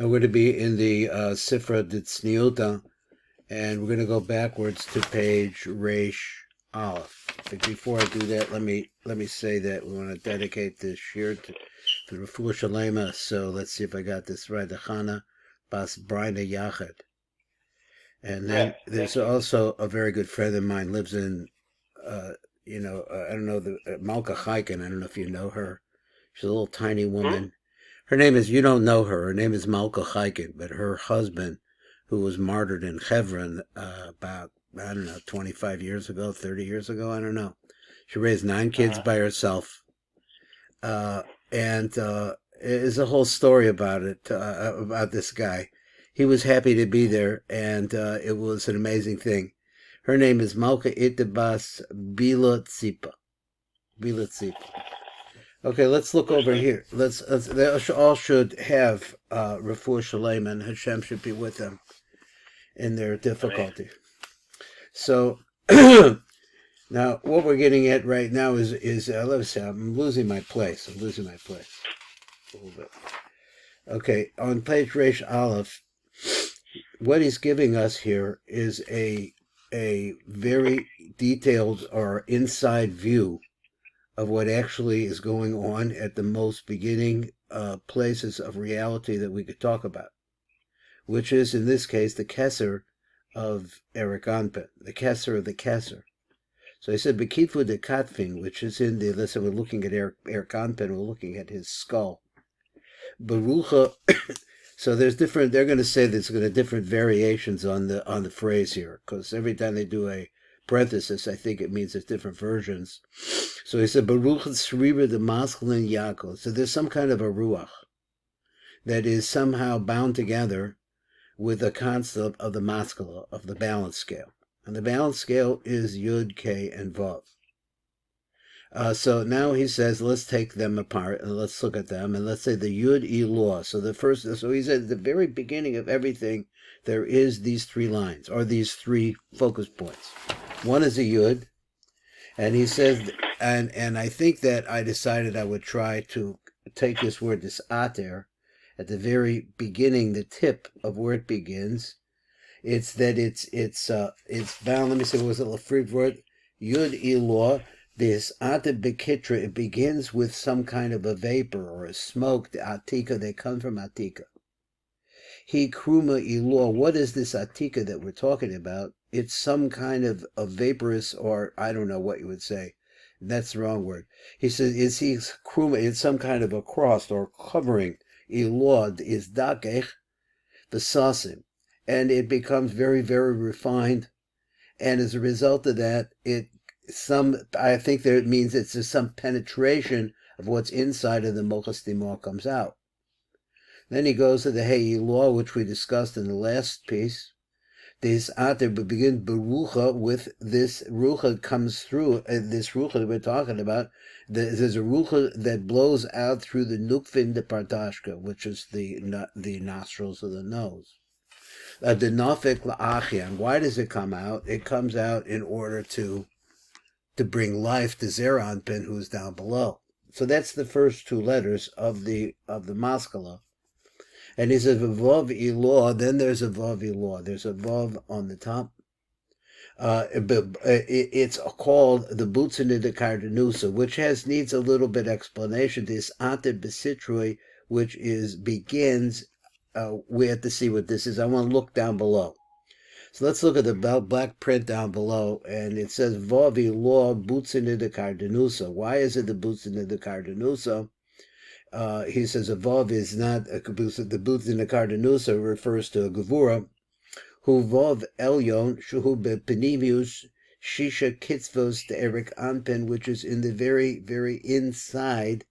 I'm going to be in the SIFRA Ditzniuta, and we're going to go backwards to page Reish Aleph. But before I do that, let me say that we want to dedicate this year to Refuah Shalema. So let's see if I got this right. The Chana Bas Brina Yachid. And then there's also a very good friend of mine lives in, I don't know, Malka Chaikin. I don't know if you know her. She's a little tiny woman. Her name is, you don't know her. Her name is Malka Chaikin, but her husband, who was martyred in Hebron about, 25 years ago, 30 years ago, I don't know. She raised 9 kids by herself. And there's a whole story about it, about this guy. He was happy to be there, and it was an amazing thing. Her name is Malka Itibas Bila Tzipa. Okay, let's look over here. They all should have Refuah Shalem, and Hashem should be with them in their difficulty. So now what we're getting at right now is let's see, I'm losing my place. A little bit. Okay, on page Reish Aleph, what he's giving us here is a very detailed or inside view of what actually is going on at the most beginning places of reality that we could talk about, which is, in this case, the Kesser of ERICH ANPIN, the Kesser of the Kesser. So he said, Bekifu de Katfin, which is in the, let's say we're looking at ERICH ANPIN, we're looking at his skull. Barucha, so there's different, they're going to say there's going to different variations on the phrase here, because every time they do a parenthesis, I think it means there's different versions. So he said, Baruch Sriba the masculine Yaakov. So there's some kind of a ruach that is somehow bound together with the concept of the maskala, of the balance scale. And the balance scale is Yud, K, and Vav. So now he says, let's take them apart and let's look at them. And let's say the Yud, Elor. So he said at the very beginning of everything, there is these 3 lines, or these 3 focus points. One is a Yud, and he says, and I think that I decided I would try to take this word, this ater, at the very beginning, the tip of where it begins. It's that it's bound. Let me see, what was the Lafrid word? Yud Elor. This ater bekitra. It begins with some kind of a vapor or a smoke. The atika, they come from atika. He kruma Elor. What is this atika that we're talking about? It's some kind of a vaporous, or I don't know what you would say. That's the wrong word. He says, it's some kind of a cross or covering. Elod is dakech, the sasim. And it becomes very, very refined. And as a result of that, I think that it means it's just some penetration of what's inside of the mochas dimor comes out. Then he goes to the hey Elor, which we discussed in the last piece. This ater begins berucha with this rucha comes through, this rucha that we're talking about. There's a rucha that blows out through the nukvin de partashka, which is the nostrils of the nose. The nafik la'achian. Why does it come out? It comes out in order to bring life to ZOHAR Anpin, who's down below. So that's the first 2 letters of the maskala. And he says, Vav Elor, then there's a Vav Elor. There's a Vav on the top. It's called the Butzina de Cardenusa, which needs a little bit explanation. This Ater Besitrui, which begins, we have to see what this is. I want to look down below. So let's look at the black print down below, and it says Vav Elor Butzina de Cardenusa. Why is it the Butzina de Cardenusa? He says a vav is not a kabusa. The booth in the Cardenusa refers to a gevura, who vav elyon shuhu bepenimius shisha kitzvos to ERICH ANPIN, which is in the very, very inside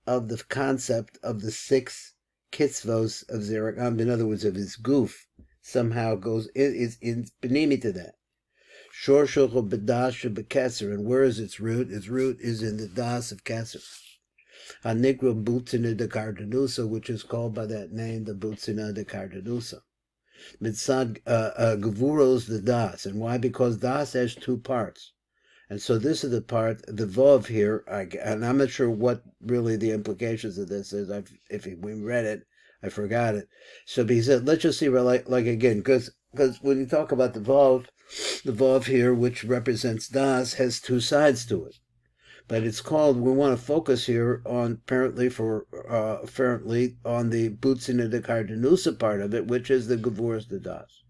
of the concept of the 6 kitzvos of ERICH ANPIN. In other words, of his goof, somehow is in penimi to that. Shor shuchu bedash bekesser, and where is its root? Its root is in the das of kesser. Hanigra Butzina de Cardenusa, which is called by that name, the Butzina de Cardenusa. Mitzad Gevuros the Das. And why? Because Das has 2 parts. And so this is the part, the Vav here, and I'm not sure what really the implications of this is. If we read it, I forgot it. So he said, let's just see, like again, because when you talk about the Vav here, which represents Das, has two sides to it. But it's called, we want to focus here on, apparently on the Butzin de Cardenusa part of it, which is the Gevurus de Das.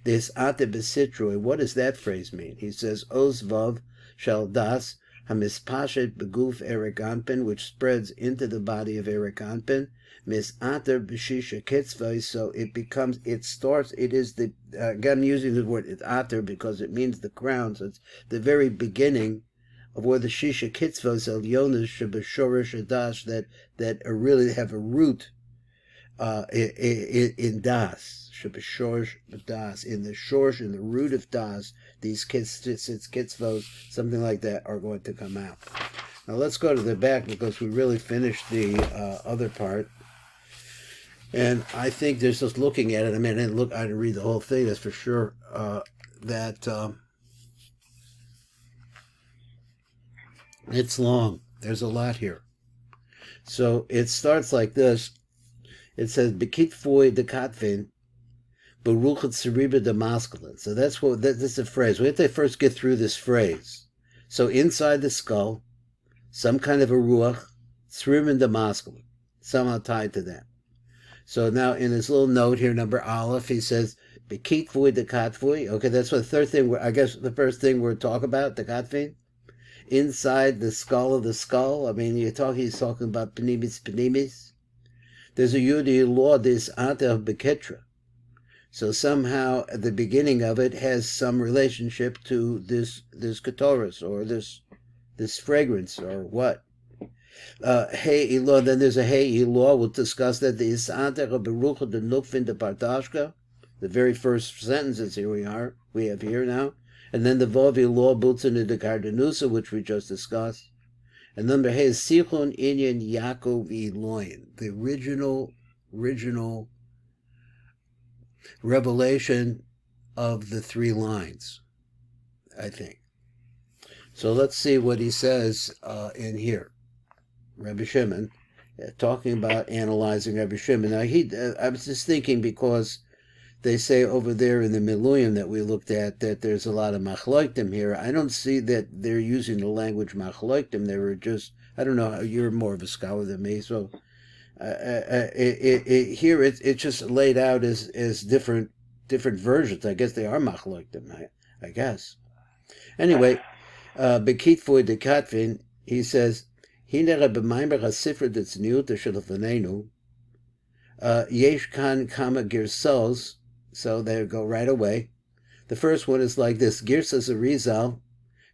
This ate besitroi, what does that phrase mean? He says, Oz Vav shall Das, hamispashet beguf ERICH ANPIN, which spreads into the body of ERICH ANPIN, misater b'shisha kitzvah, so it starts, it is the, again, I'm using the word ater because it means the crown, so it's the very beginning of where the shisha kitzvahs elyonas shebeshorish adash that really have a root in das, shebeshorish das, in the shorsh, in the root of das, these kitzvahs, something like that, are going to come out. Now let's go to the back because we really finished the other part. And I think there's just looking at it, I mean, I didn't read the whole thing, that's for sure, that it's long. There's a lot here. So it starts like this. It says, Bekit foi de katvin, beruchat seriba de masculine. So that's a phrase. We have to first get through this phrase. So inside the skull, some kind of a ruach, seriba de masculine, somehow tied to that. So now in his little note here, number Aleph, he says, Bekit foi de katvin. Okay, that's what the third thing, I guess the first thing we're talking about, the katvin. Inside the skull of the skull, I mean, he's talking about penimis. There's a Yudi law, this ata of Beketra. So somehow the beginning of it has some relationship to this ketoris, or this fragrance, or what. Hey Elo, then there's a Hey Elo, we'll discuss that. The Isanta of Berucha de Nukfin de Partashka, the very first sentences we have here now. And then the Vav Elo Butzin de Cardenusa, which we just discussed. And number Hey is Sichon Inyan Yaakov Eloin, the original revelation of the three lines, I think. So let's see what he says in here. Rabbi Shimon, talking about analyzing Rabbi Shimon. Now, I was just thinking, because they say over there in the Miluyim that we looked at that there's a lot of machloiktim here. I don't see that they're using the language machloiktim. They were just, I don't know, you're more of a scholar than me, so here it's just laid out as different versions. I guess they are machloiktim, I guess. Anyway, Bekitfoy de Katvin, he says, Hinere b'maimer ha-sifra d'tzniut shel-lefanenu, yesh kan kama girsos. So they go right away. The first one is like this. Girsas Arizal,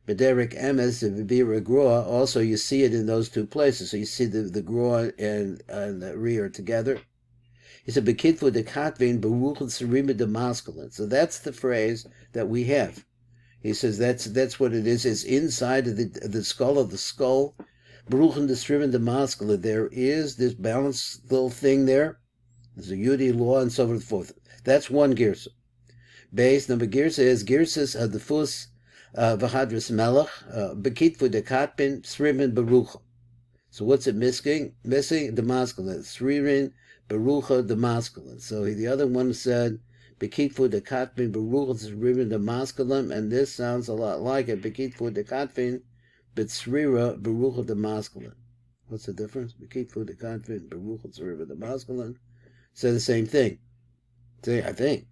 Bederik Emes, Vibira Groa. Also, you see it in those two places. So you see the Groa and the rear together. He said, Bekitfu de Katvin, Beruchel Serima de masculine. So that's the phrase that we have. He says that's what it is. It's inside of the skull of the skull. Beruchel de Serima de masculine. There is this balanced little thing there. There's a Yudi law and so forth. That's one girsa. Base number girsa is girsas hadafus v'hadras melech bekitvu dekatpin sririn berucha. So what's it missing? Missing the masculine. Sririn berucha the masculine. So the other one said bekitvu dekatpin berucha sririn the masculine, and this sounds a lot like it. Bekitvu dekatpin but srira berucha the masculine. What's the difference? Bekitvu dekatpin berucha srira the masculine. Say the same thing. I think.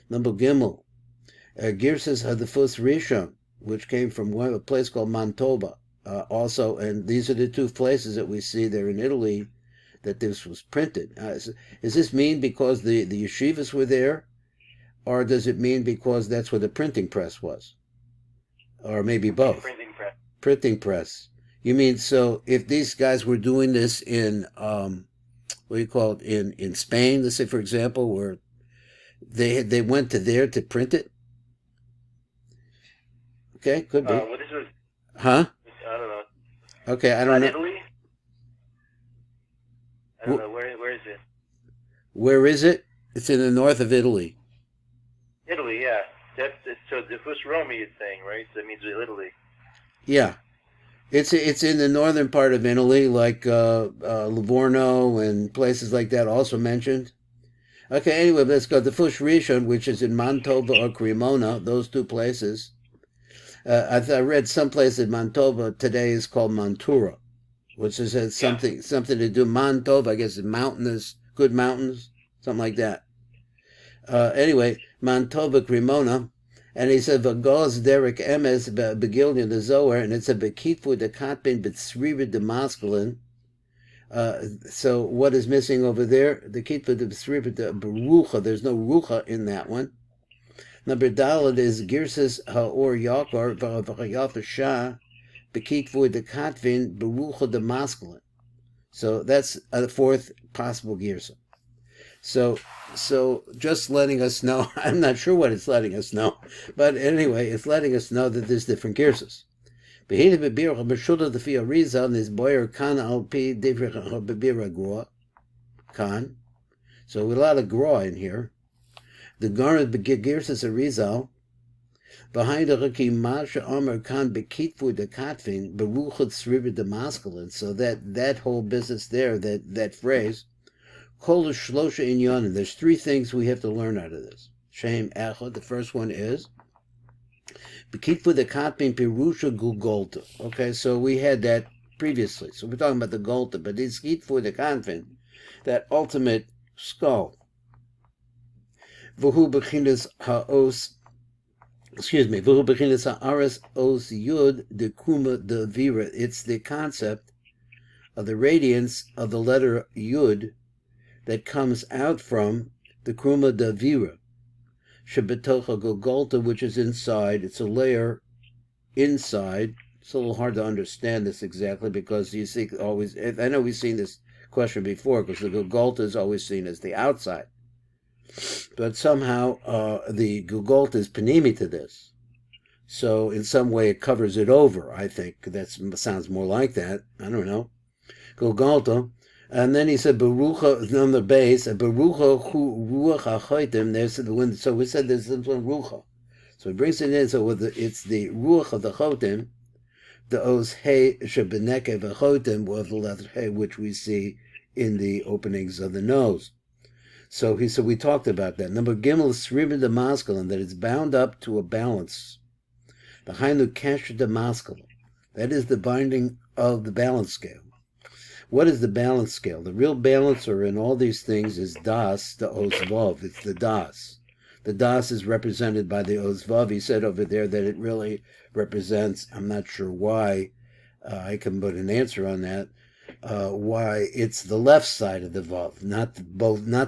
Number Gimel, Girsas Hadafus Rishon, which came from a place called Mantoba. Also, and these are the two places that we see there in Italy that this was printed. Does this mean because the yeshivas were there, or does it mean because that's where the printing press was? Or maybe both? Printing press. You mean, so if these guys were doing this in, what do you call it, in Spain, let's say, for example, where they went to there to print it? Okay, could be. Well, this was... Huh? I don't know. Okay, I don't know. Italy? I don't know. Where is it? Where is it? It's in the north of Italy. Italy, yeah. So the first Romy is saying, right? So it means Italy. Yeah. It's in the northern part of Italy, like Livorno and places like that, also mentioned. Okay, anyway, let's go. The Fush Rishon, which is in Mantova or Cremona, those two places. I read someplace in Mantova today is called Mantura, which is something to do. Mantova, I guess, is mountainous, good mountains, something like that. Anyway, Mantova Cremona. And he said, "Vagos Derek Emes begilin the Zohar," and it's a bekitvu de katbin b'tzriva de masculine. So what is missing over there? The kitvu de b'tzriva de berucha. There's no rucha in that one. Number dalad is girsas haor yakar v'chayafa shah bekitvu de katvin berucha de masculine. So that's a fourth possible girsa. So just letting us know, I'm not sure what it's letting us know, but anyway, it's letting us know that there's different girsas. So a lot of gra in here. The garment girsas arizal. Behind the Raki Masha Amar Khan Bekitfu de Katvin, Beruchot Sriva de masculine. So that whole business there, that phrase. There's three things we have to learn out of this. Shem Echad, the first one is Bekitfu the Katpin Pirusha Gugolta. Okay, so we had that previously. So we're talking about the Golta, but it's Kitfu the Katpin, that ultimate skull. Vuhu Bechinas Haos, Vuhu Bechinas Haaras Os Yud de Kuma de Vira. It's the concept of the radiance of the letter Yud that comes out from the Kruma Davira, Shabetocha Gogolta, which is inside. It's a layer inside. It's a little hard to understand this exactly because you see always, I know we've seen this question before because the Gogolta is always seen as the outside. But somehow the Gogolta is panimi to this. So in some way it covers it over, I think. That sounds more like that. I don't know. Gogolta. And then he said, "Berucha on the base, Berucha hu ruach hachotim." There's the wind. So we said there's this one rucha. So he brings it in. So it's the ruach of the chotim, the os hey shebeneke v'chotim, with the letter hey, which we see in the openings of the nose. So we talked about that. Number gimel sriva de masculine, that it's bound up to a balance. The hainu kasher de masculine, that is the binding of the balance scale. What is the balance scale? The real balancer in all these things is das, the osvav. It's the das. The das is represented by the osvav. He said over there that it really represents, I'm not sure why, I can put an answer on that, why it's the left side of the vav, not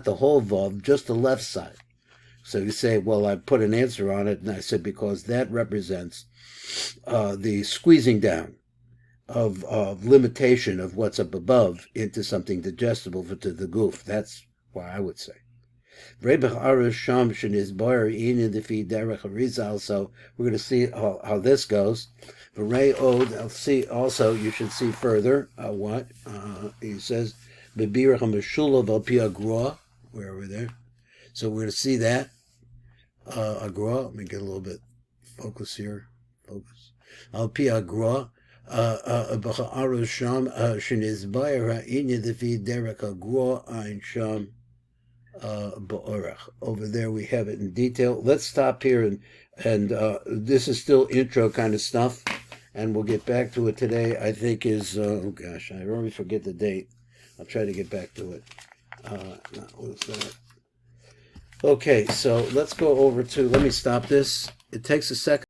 the whole vav, just the left side. So you say, well, I put an answer on it, and I said because that represents the squeezing down of limitation of what's up above into something digestible to the goof. That's why I would say. So we're going to see how this goes. I'll see also, you should see further what he says. We're over there. So we're going to see that. Agra, let me get a little bit focus here. Focus. Al pi agra. Over there we have it in detail. Let's stop here and this is still intro kind of stuff, and we'll get back to it today. I think is oh gosh, I always forget the date. I'll try to get back to it. What is that? Okay, so let's go over to, let me stop this. It takes a second.